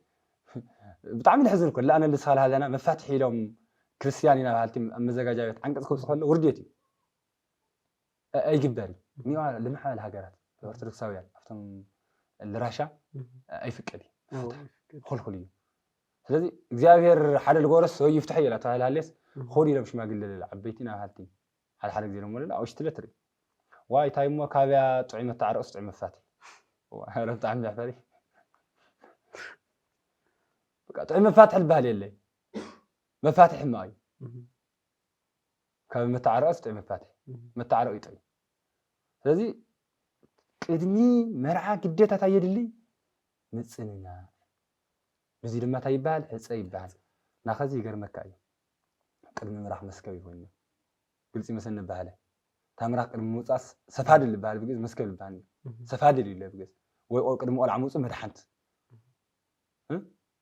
بطعم الحزن كل انا اللي صار هذا انا مفاتح لهم كريستيانينا حالتي مزاجا بيت عنقز كل خلو ورديتي اي جباري ميو لمحل هاجرات الارثوذكساويان افتم الراشا اي فكري خلخليه ስለዚህ እግዚአብሔር ሓደ ልጎረስ ሰው ይፍትሕ ይላ ተባላለስ ሆዲ ለምሽ ማግል ለዓበይቲና ሃልቲ ሓደ ጊዜ ነው ማለት አውሽ ትለትሪ ዋይ ታይሞ ካቢያ ጥዕመ ተዓረስ ጥዕመ ፈቲ ወረም ጣዕም ያፈሪ በቃ ጥዕመ ፈትሕ البال የለ መፋትሕ ማይ ካብ መተዓረስ ጥዕመ ፈትሕ መተዓረው ይጥዕ ስለዚህ ቅድሚ መርዓ ግዴታ ታየድሊ ንጽንና بزي لما تايبال حصة يبال ناخذي غير مكاي قدم مراح مسكوي هوني قلتي مثلا بهاله تامراق قدم موصاس سفاد اللي بهال بجز مسكوي بهال سفاد اللي بجز وي قدم قول عموص مدحنت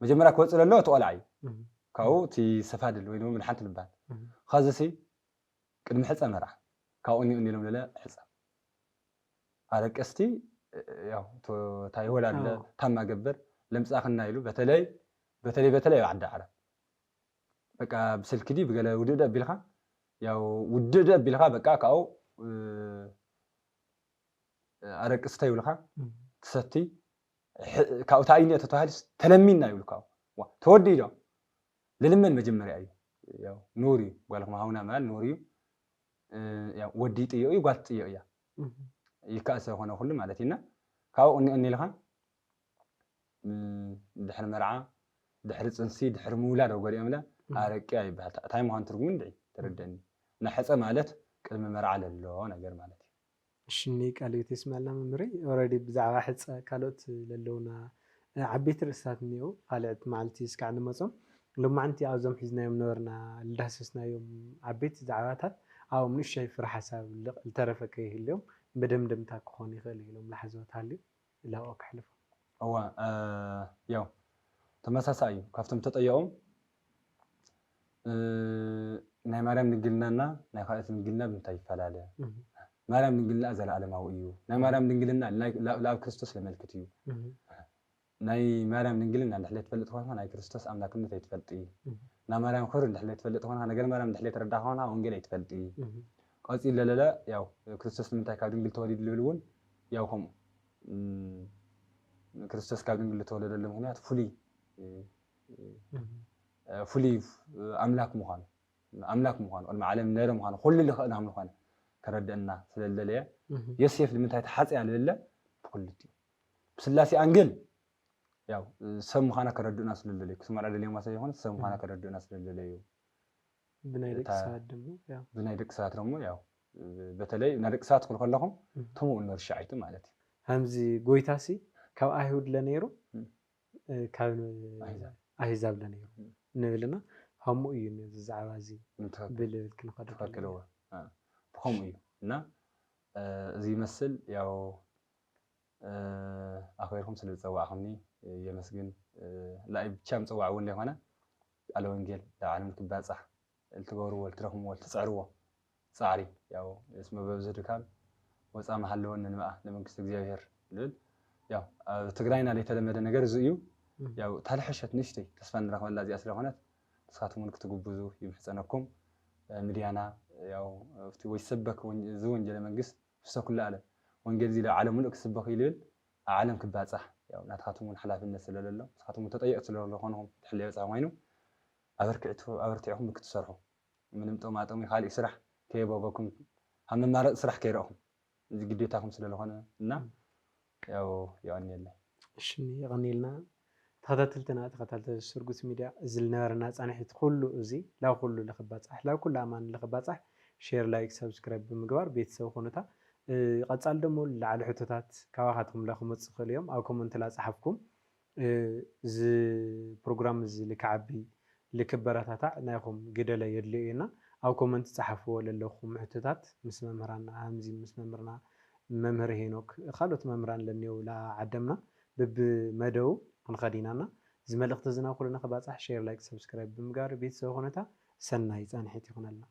مجمرا كوصل له تقولعي كاو تي سفاد اللي وينو مدحنت البال خازسي قدم حصة مراح كاو اني لهم لا حصة على قستي ያው ታይወላል ታማ ገበር ለምጻخنا ይሉ በተለይ عند عرب በቃ በስልክዲ በገለ ውድደ ቢልኻ ያው ውድደ ቢልኻ በቃ ካው አረቅስተ ይብልኻ ተሰቲ ካው ታይኔ ተተሃልስ ተለሚና ይብልካ ተወዲዶ ለልመን መጀመሪያ እዩ ያው ኑሪ ወልኹም አሁና ማል ኑሪ ያው ወዲ ጥዩ ይጓት ጥዩ ያ ይካሰ ሆነ ሁሉ ማለትና ካው እኒ ለኻ ድሕር መርዓ ድሕሪ ፅንሲ ድሕሪ ምውላድ ወገሪኦም ለ ኣረቂ ኣይበሃል እንታይ ምዃኑ ትርጉሙ ንድዒ ተረድአኒ ናሕፀ ማለት ቅድሚ መርዓ ዘሎ ነገር ማለት እዩ ሽኒ ቃልዮት የስማልና መምሪ ኦልሬዲ ብዛዕባ ሕፀ ካልኦት ዘለውና ዓበይቲ ርእስታት እኒአው ካልዕት መዓልቲ እስካዕ ንመፆም ሎማዓንቲ ኣብዞም ሒዝናዮም ነበርና ልዳሰስናዮም ዓበይቲ ዛዕባታት ኣብኦም ንእሽተይ ፍረ ሓሳብ ዝተረፈከ ይህልዮም በደምደምታ ክኾን ይኽእል ኢሎም ላሓዘወት ሃልዩ ኢላብኦ ክሕልፎ እዋ ያው ተመሳሳይ እዩ ካብቶም ተጠየቖም ናይ ማርያም ድንግልናና ናይ ካልኦት ድንግልና ብምንታይ ይፈላለ ማርያም ድንግልና ዘለዓለማዊ እዩ ናይ ማርያም ድንግልና ለኣብ ክርስቶስ ለመልክት እዩ ናይ ማርያም ድንግልና እንድሕለይ ትፈልጥ ኮይንካ ናይ ክርስቶስ ኣምላክነት ኣይትፈልጢ ናይ ማርያም ክብሪ እንድሕለይ ትፈልጥ ኮይንካ ነገር ማርያም እንድሕለይ ትረዳእ ኮይንካ ወንጌል ኣይትፈልጢ ቀፂል ለለለ ያው ክርስቶስ ንምንታይ ካብ ድንግል ተወሊዱ ልብል እውን ያው ከምኡ ክርስቶስ ካብ ድንግል ተወለደሉ ምክንያት ፍሉይ ኣምላክ ምዃኑ ቅድሚ ዓለም ነይረ ምዃኑ ኩሉ ዝኽእል ኣምላኽ ምዃኑ ከረድአና ስለለለየ ዮሴፍ ንምንታይ ተሓፅያ ልብለ ብክልቲኡ ብስላሴ ኣንግል ያው ሰብ ምዃና ከረድኡና ስለለለዩ ክስማዕ ደልዮም ማሰብ ይኹን ሰብ ምዃና ከረድኡና ስለለለዩ ብናይ ደቂ ሰባት ደግሞ ያው በተለይ ናይ ደቂ ሰባት ክብል ከለኹም ተምኡ ንርሻዓይቱ ማለት እዩ ከምዚ ጎይታሲ ካብ ኣይሁድ ለነይሩ ካብ ኣህዛብ ለነይሩ ንብልና ከምኡ እዩ ዛዕባ እዚ ብልብል ክንኸዶ ትፈክልዎ ብከምኡ እዩ እና እዚ ይመስል ያው ኣኽቢርኩም ስለ ዝፀዋዕኹምኒ የመስግን ላይ ብቻ ምፅዋዕ እውን ዘይኮነ ቃለ ወንጌል ዓለም ክባፃሕ ልትገብርዎ ልትረኽምዎ ልትፅዕርዎ ፃዕሪ ያው እስመ በብዚ ድካም ወፃ መሃለወኒ ንመኣ ንመንግስቲ እግዚኣብሔር ልብል ያው ኣብ ትግራይና ዘይተለመደ ነገር እዚ እዩ ያው ታልሐሸት ንእሽተይ ተስፋ ንረኽበላ እዚኣ ስለኾነት ንስኻትኩም እውን ክትግብዙ ይምሕፀነኩም ሚድያና ያው ኣብቲ ወይ ሰበክ እዚ ወንጌል መንግስት ውስተ ኩሉ ዓለም ወንጌል እዚ ዓለም ሙሉእ ክስበክ እዩ ልብል ኣብ ዓለም ክባፃሕ ያው ናትኻትኩም እውን ሓላፍነት ስለለሎ ንስኻትኩም ተጠየቕቲ ስለዝኾንኩም ትሕለዮ ወፃ ኮይኑ ኣበርቲዕኹም ክትሰርሑ ምንም ጥቕማጥቕሚ ካልእ ስራሕ ከየበበኩም ኣብ መማረፂ ስራሕ ከይረአኹም እዚ ግዴታኩም ስለዝኾነ እና ያው ይቀኒየለ እሽኒ ይቀኒልና ተኸታተልትና ተኸታተል ስርጉት ሚድያ እዚ ዝነበረና ፃንሒት ኩሉ እዚ ላብ ኩሉ ለኽባፃሕ ላብ ኩሉ ኣማን ለኽባፃሕ ሼር ላይክ ሰብስክራይብ ብምግባር ቤተሰብ ኮኑታ ቀፃሊ ደሞ ላዕሊ ሕቶታት ካባኻትኩም ለክመፅእ ይኽእል እዮም ኣብ ኮመንት ላፀሓፍኩም እዚ ፕሮግራም እዚ ልክዓቢ ልክበረታታዕ ናይኹም ግደለ የድልዮ ኢና ኣብ ኮመንት ፀሓፍዎ ለለኹም ሕቶታት ምስ መምህራና ኣምዚ ምስ መምህርና መምህር ሄኖክ ካልኦት መምህራን ለኒው ላዓደምና በብመደቡ ክንኸዲናና እዚ መልእኽቲ ዝና ኩሉ ንኽባፃሕ ሼር ላይክ ሰብስክራይብ ብምግባር ቤተሰብ ኮኑታ ሰናይ ፃንሒት ይኹነልና